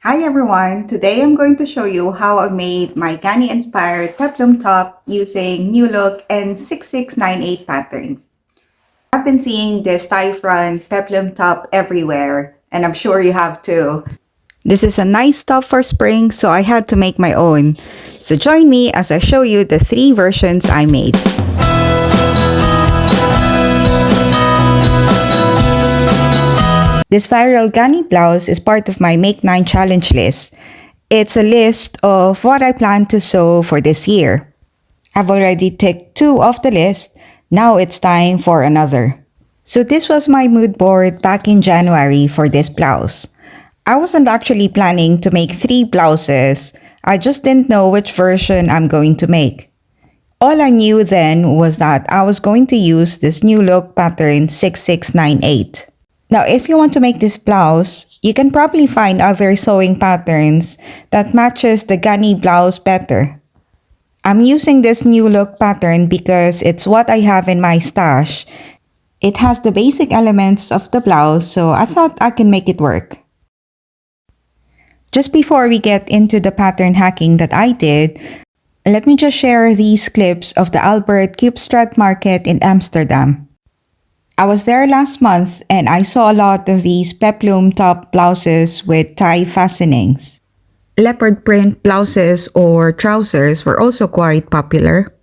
Hi everyone! Today I'm going to show you how I made my Ganni inspired peplum top using Newlook and 6698 pattern. I've been seeing this tie front peplum top everywhere and I'm sure you have too. This is a nice top for spring, so I had to make my own. So join me as I show you the 3 versions I made. This viral Ganni blouse is part of my Make 9 challenge list. It's a list of what I plan to sew for this year. I've already ticked 2 off the list. Now it's time for another. So this was my mood board back in January for this blouse. I wasn't actually planning to make 3 blouses. I just didn't know which version I'm going to make. All I knew then was that I was going to use this Newlook pattern 6698. Now, if you want to make this blouse, you can probably find other sewing patterns that matches the Ganni blouse better. I'm using this Newlook pattern because it's what I have in my stash. It has the basic elements of the blouse, so I thought I can make it work. Just before we get into the pattern hacking that I did, let me just share these clips of the Albert Cupstraat Market in Amsterdam. I was there last month and I saw a lot of these peplum top blouses with tie fastenings. Leopard print blouses or trousers were also quite popular.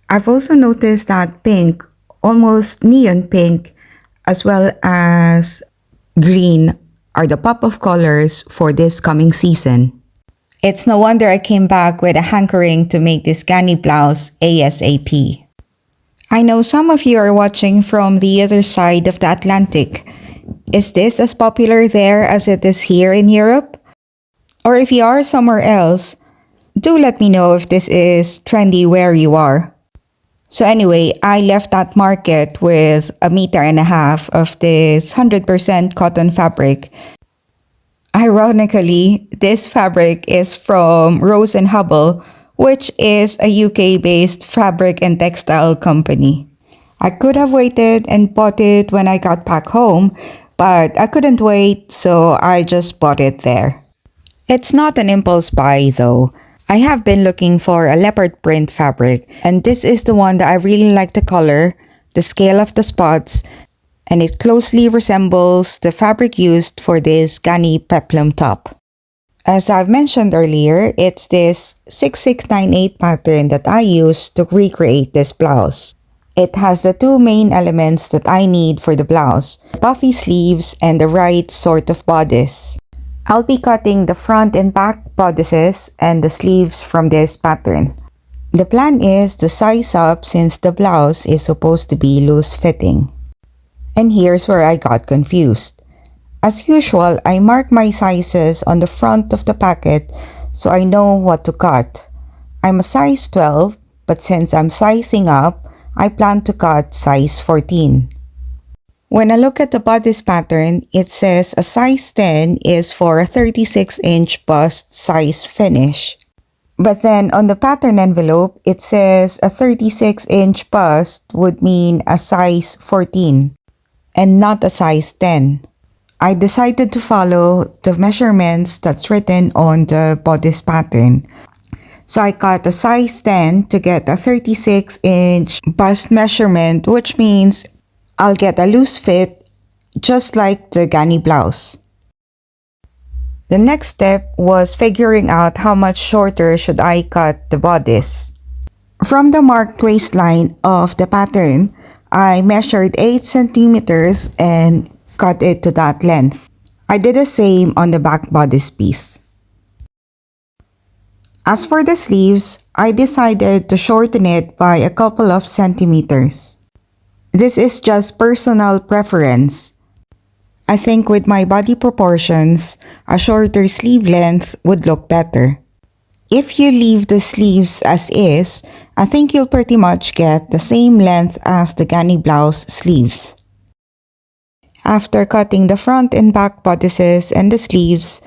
I've also noticed that pink, almost neon pink, as well as green are the pop of colors for this coming season. It's no wonder I came back with a hankering to make this Ganni blouse ASAP. I know some of you are watching from the other side of the Atlantic. Is this as popular there as it is here in Europe? Or if you are somewhere else, do let me know if this is trendy where you are. So anyway, I left that market with 1.5 meters of this 100% cotton fabric. Ironically, this fabric is from Rose and Hubble, which is a UK-based fabric and textile company. I could have waited and bought it when I got back home, but I couldn't wait, so I just bought it there. It's not an impulse buy though. I have been looking for a leopard print fabric, and this is the one that I really like the color, the scale of the spots, and it closely resembles the fabric used for this Ganni peplum top. As I've mentioned earlier, it's this 6698 pattern that I used to recreate this blouse. It has the 2 main elements that I need for the blouse, puffy sleeves and the right sort of bodice. I'll be cutting the front and back bodices and the sleeves from this pattern. The plan is to size up since the blouse is supposed to be loose fitting. And here's where I got confused. As usual, I mark my sizes on the front of the packet so I know what to cut. I'm a size 12, but since I'm sizing up, I plan to cut size 14. When I look at the bodice pattern, it says a size 10 is for a 36-inch bust size finish. But then on the pattern envelope, it says a 36-inch bust would mean a size 14 and not a size 10. I decided to follow the measurements that's written on the bodice pattern. So I cut a size 10 to get a 36-inch bust measurement, which means I'll get a loose fit just like the Ganni blouse. The next step was figuring out how much shorter should I cut the bodice. From the marked waistline of the pattern, I measured 8 centimeters and cut it to that length. I did the same on the back bodice piece. As for the sleeves, I decided to shorten it by a couple of centimeters. This is just personal preference. I think with my body proportions, a shorter sleeve length would look better. If you leave the sleeves as is, I think you'll pretty much get the same length as the Ganni blouse sleeves. After cutting the front and back bodices and the sleeves,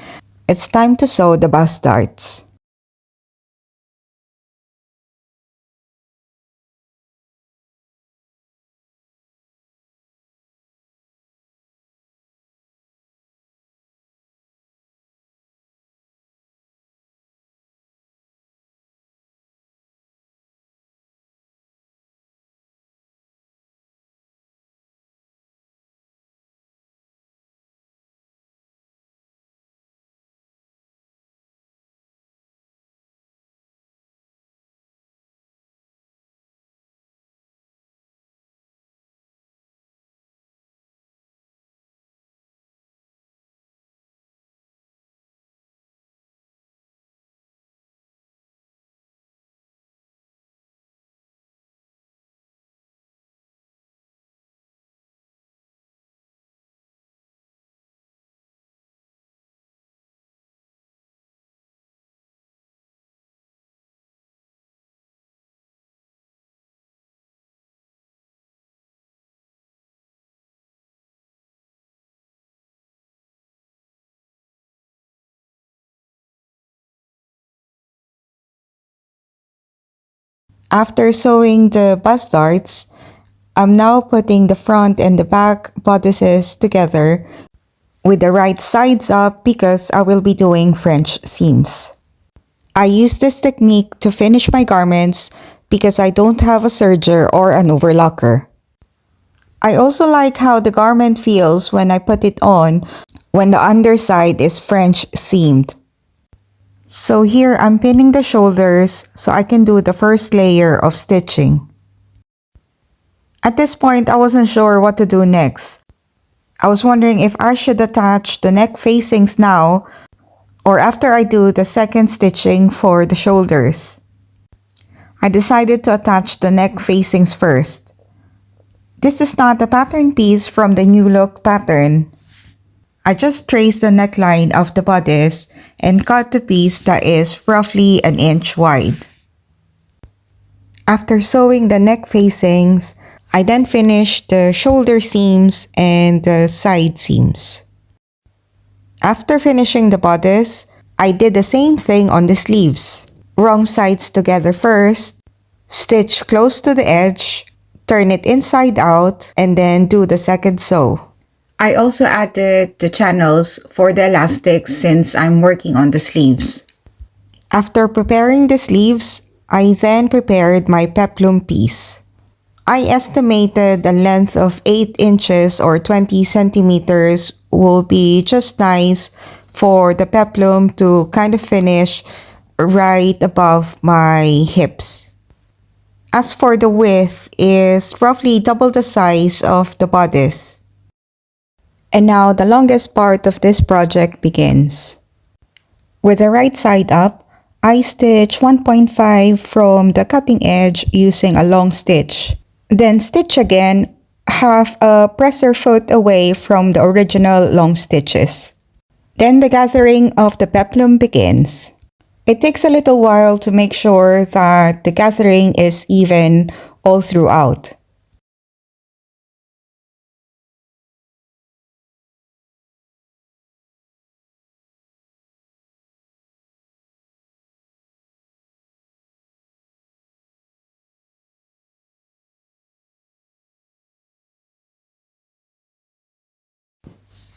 it's time to sew the bust darts. After sewing the bust darts, I'm now putting the front and the back bodices together with the right sides up because I will be doing French seams. I use this technique to finish my garments because I don't have a serger or an overlocker. I also like how the garment feels when I put it on when the underside is French seamed. So here I'm pinning the shoulders so I can do the first layer of stitching. At this point, I wasn't sure what to do next. I was wondering if I should attach the neck facings now or after I do the second stitching for the shoulders. I decided to attach the neck facings first. This is not a pattern piece from the Newlook pattern. I just traced the neckline of the bodice and cut the piece that is roughly an inch wide. After sewing the neck facings, I then finished the shoulder seams and the side seams. After finishing the bodice, I did the same thing on the sleeves. Wrong sides together first, stitch close to the edge, turn it inside out, and then do the second sew. I also added the channels for the elastics since I'm working on the sleeves. After preparing the sleeves, I then prepared my peplum piece. I estimated the length of 8 inches or 20 centimeters will be just nice for the peplum to kind of finish right above my hips. As for the width, is roughly double the size of the bodice. And now the longest part of this project begins. With the right side up, I stitch 1.5 from the cutting edge using a long stitch. Then stitch again half a presser foot away from the original long stitches. Then the gathering of the peplum begins. It takes a little while to make sure that the gathering is even all throughout.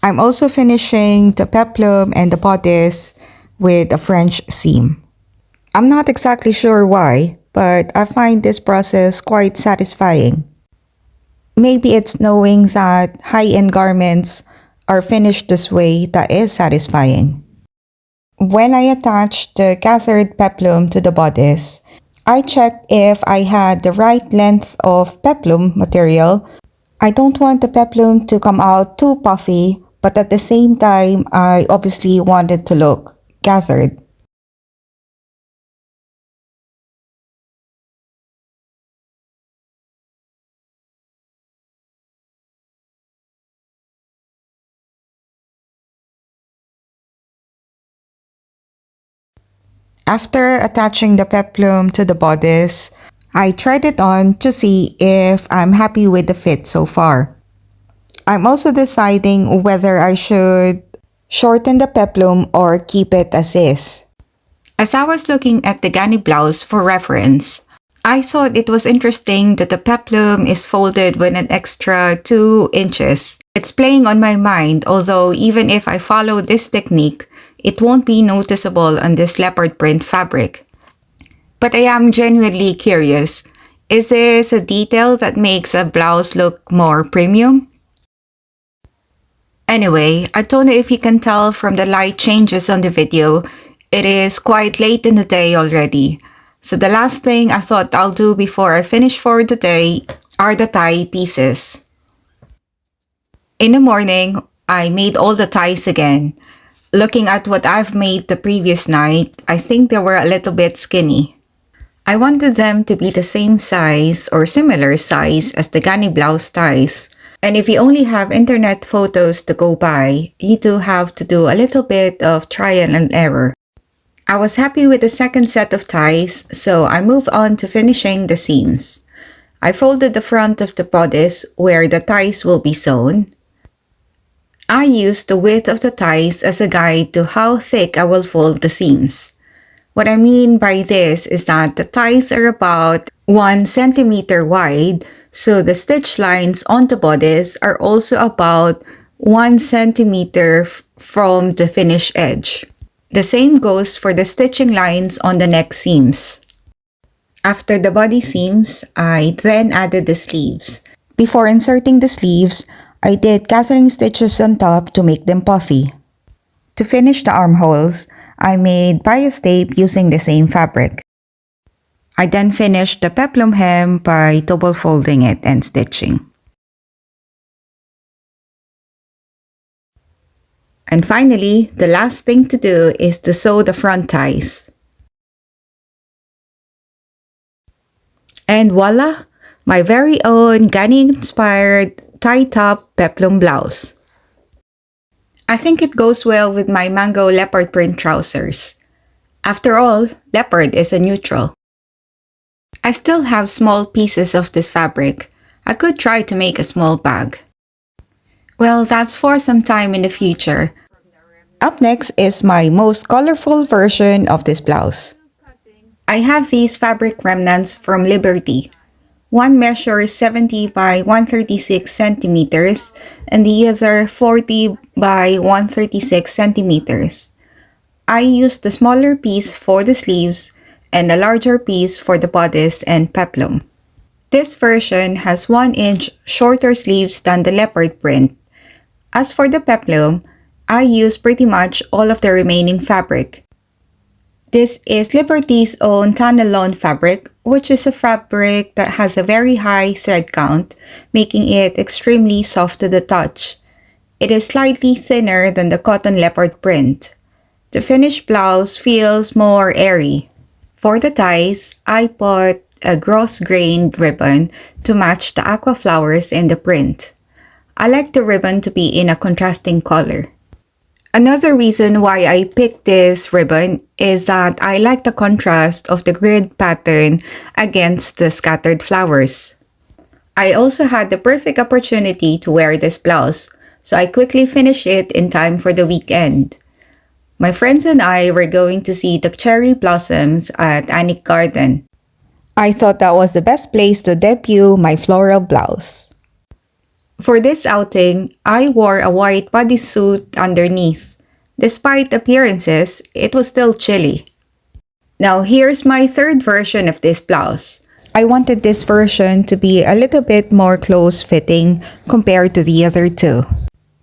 I'm also finishing the peplum and the bodice with a French seam. I'm not exactly sure why, but I find this process quite satisfying. Maybe it's knowing that high-end garments are finished this way that is satisfying. When I attached the gathered peplum to the bodice, I checked if I had the right length of peplum material. I don't want the peplum to come out too puffy, but at the same time, I obviously wanted to look gathered. After attaching the peplum to the bodice, I tried it on to see if I'm happy with the fit so far. I'm also deciding whether I should shorten the peplum or keep it as is. As I was looking at the Ganni blouse for reference, I thought it was interesting that the peplum is folded with an extra 2 inches. It's playing on my mind, although even if I follow this technique, it won't be noticeable on this leopard print fabric. But I am genuinely curious, is this a detail that makes a blouse look more premium? Anyway, I don't know if you can tell from the light changes on the video, it is quite late in the day already. So the last thing I thought I'll do before I finish for the day are the tie pieces. In the morning, I made all the ties again. Looking at what I've made the previous night, I think they were a little bit skinny. I wanted them to be the same size or similar size as the Ganni blouse ties. And if you only have internet photos to go by, you do have to do a little bit of trial and error. I was happy with the second set of ties, so I moved on to finishing the seams. I folded the front of the bodice where the ties will be sewn. I used the width of the ties as a guide to how thick I will fold the seams. What I mean by this is that the ties are about 1 centimeter wide, so the stitch lines on the bodice are also about 1 centimeter from the finished edge. The same goes for the stitching lines on the neck seams. After the body seams, I then added the sleeves. Before inserting the sleeves, I did gathering stitches on top to make them puffy. To finish the armholes, I made bias tape using the same fabric. I then finished the peplum hem by double folding it and stitching. And finally, the last thing to do is to sew the front ties. And voila! My very own Ganni-inspired tie-top peplum blouse. I think it goes well with my mango leopard print trousers. After all, leopard is a neutral. I still have small pieces of this fabric. I could try to make a small bag. Well, that's for some time in the future. Up next is my most colorful version of this blouse. I have these fabric remnants from Liberty. One measures 70 by 136 centimeters and the other 40 by 136 centimeters. I used the smaller piece for the sleeves and a larger piece for the bodice and peplum. This version has 1 inch shorter sleeves than the leopard print. As for the peplum, I used pretty much all of the remaining fabric. This is Liberty's own Tanalon fabric, which is a fabric that has a very high thread count, making it extremely soft to the touch. It is slightly thinner than the cotton leopard print. The finished blouse feels more airy. For the ties, I put a gross-grained ribbon to match the aqua flowers in the print. I like the ribbon to be in a contrasting color. Another reason why I picked this ribbon is that I like the contrast of the grid pattern against the scattered flowers. I also had the perfect opportunity to wear this blouse, so I quickly finished it in time for the weekend. My friends and I were going to see the cherry blossoms at Annick Garden. I thought that was the best place to debut my floral blouse. For this outing, I wore a white bodysuit underneath. Despite appearances, it was still chilly. Now here's my third version of this blouse. I wanted this version to be a little bit more close-fitting compared to the other two.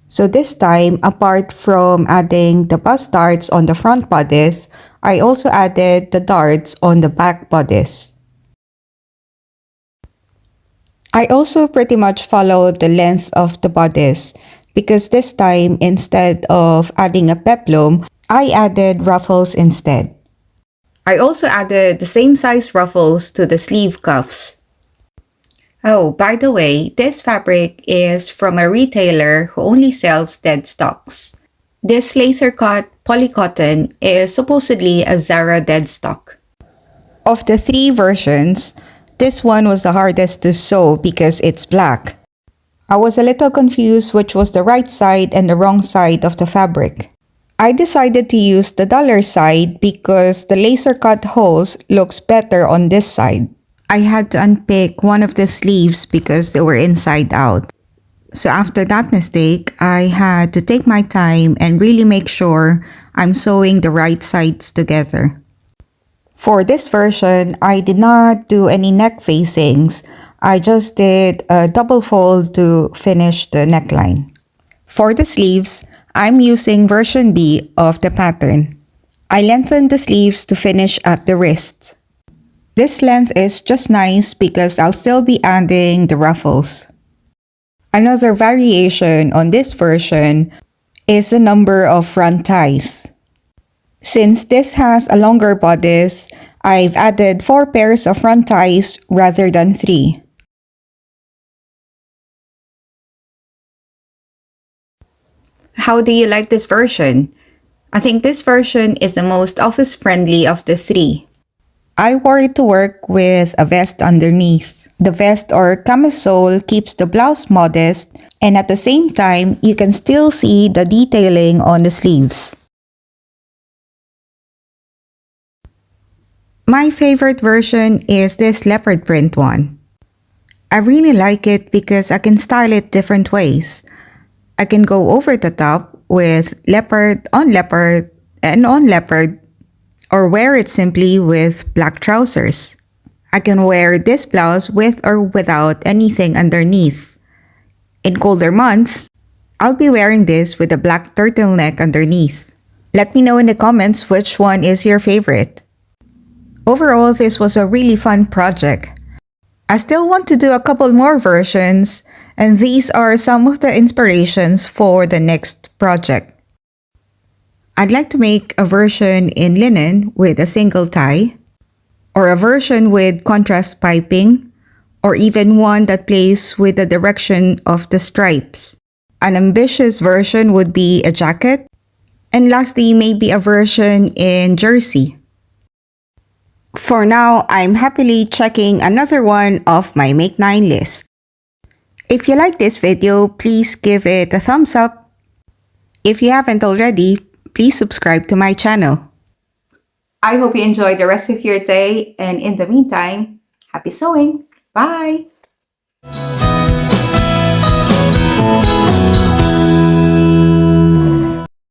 So this time, apart from adding the bust darts on the front bodice, I also added the darts on the back bodice. I also pretty much followed the length of the bodice because this time, instead of adding a peplum, I added ruffles instead. I also added the same size ruffles to the sleeve cuffs. Oh, by the way, this fabric is from a retailer who only sells dead stocks. This laser-cut polycotton is supposedly a Zara dead stock. Of the 3 versions, this one was the hardest to sew because it's black. I was a little confused which was the right side and the wrong side of the fabric. I decided to use the duller side because the laser cut holes looks better on this side. I had to unpick one of the sleeves because they were inside out. So after that mistake, I had to take my time and really make sure I'm sewing the right sides together. For this version, I did not do any neck facings. I just did a double fold to finish the neckline. For the sleeves, I'm using version B of the pattern. I lengthened the sleeves to finish at the wrist. This length is just nice because I'll still be adding the ruffles. Another variation on this version is the number of front ties. Since this has a longer bodice, I've added 4 pairs of front ties rather than 3. How do you like this version? I think this version is the most office-friendly of the 3. I wore it to work with a vest underneath. The vest or camisole keeps the blouse modest, and at the same time, you can still see the detailing on the sleeves. My favorite version is this leopard print one. I really like it because I can style it different ways. I can go over the top with leopard and on leopard, or wear it simply with black trousers. I can wear this blouse with or without anything underneath. In colder months, I'll be wearing this with a black turtleneck underneath. Let me know in the comments which one is your favorite. Overall, this was a really fun project. I still want to do a couple more versions, and these are some of the inspirations for the next project. I'd like to make a version in linen with a single tie, or a version with contrast piping, or even one that plays with the direction of the stripes. An ambitious version would be a jacket, and lastly, maybe a version in jersey. For now, I'm happily checking another one off my Make 9 list. If you like this video, please give it a thumbs up. If you haven't already, please subscribe to my channel. I hope you enjoy the rest of your day, and in the meantime, happy sewing! Bye!